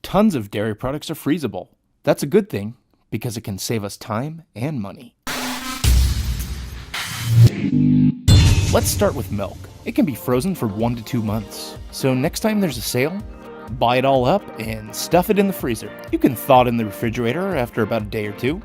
tons of dairy products are freezable. That's a good thing, because it can save us time and money. Let's start with milk. It can be frozen for 1 to 2 months. So next time there's a sale, buy it all up and stuff it in the freezer. You can thaw it in the refrigerator after about a day or two.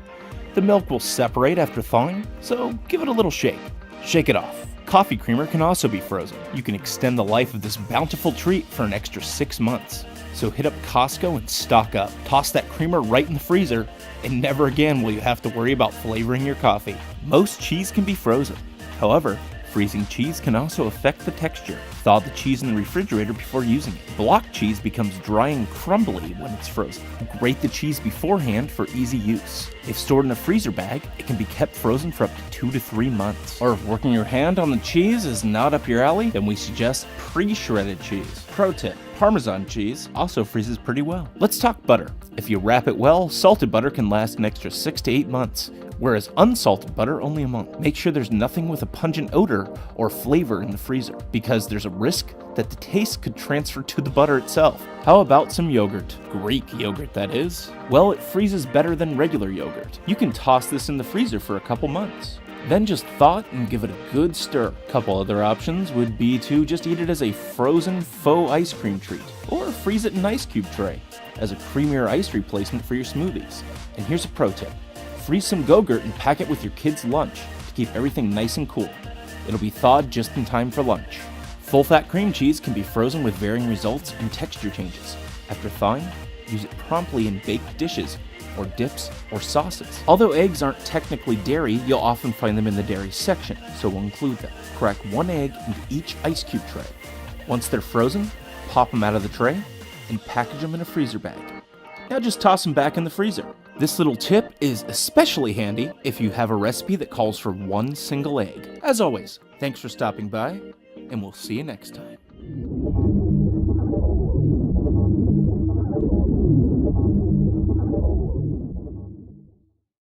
The milk will separate after thawing, so give it a little shake. Shake it off. Coffee creamer can also be frozen. You can extend the life of this bountiful treat for an extra 6 months. So hit up Costco and stock up. Toss that creamer right in the freezer, and never again will you have to worry about flavoring your coffee. Most cheese can be frozen. However, freezing cheese can also affect the texture. Thaw the cheese in the refrigerator before using it. Block cheese becomes dry and crumbly when it's frozen. Grate the cheese beforehand for easy use. If stored in a freezer bag, it can be kept frozen for up to 2 to 3 months. Or if working your hand on the cheese is not up your alley, then we suggest pre-shredded cheese. Pro tip: Parmesan cheese also freezes pretty well. Let's talk butter. If you wrap it well, salted butter can last an extra 6 to 8 months. Whereas unsalted butter only a month. Make sure there's nothing with a pungent odor or flavor in the freezer, because there's a risk that the taste could transfer to the butter itself. How about some yogurt? Greek yogurt, that is. Well, it freezes better than regular yogurt. You can toss this in the freezer for a couple months. Then just thaw it and give it a good stir. Couple other options would be to just eat it as a frozen faux ice cream treat, or freeze it in an ice cube tray as a creamier ice replacement for your smoothies. And here's a pro tip: freeze some Go-Gurt and pack it with your kids' lunch to keep everything nice and cool. It'll be thawed just in time for lunch. Full-fat cream cheese can be frozen with varying results and texture changes. After thawing, use it promptly in baked dishes or dips or sauces. Although eggs aren't technically dairy, you'll often find them in the dairy section, so we'll include them. Crack 1 egg into each ice cube tray. Once they're frozen, pop them out of the tray and package them in a freezer bag. Now just toss them back in the freezer. This little tip is especially handy if you have a recipe that calls for 1 single egg. As always, thanks for stopping by, and we'll see you next time.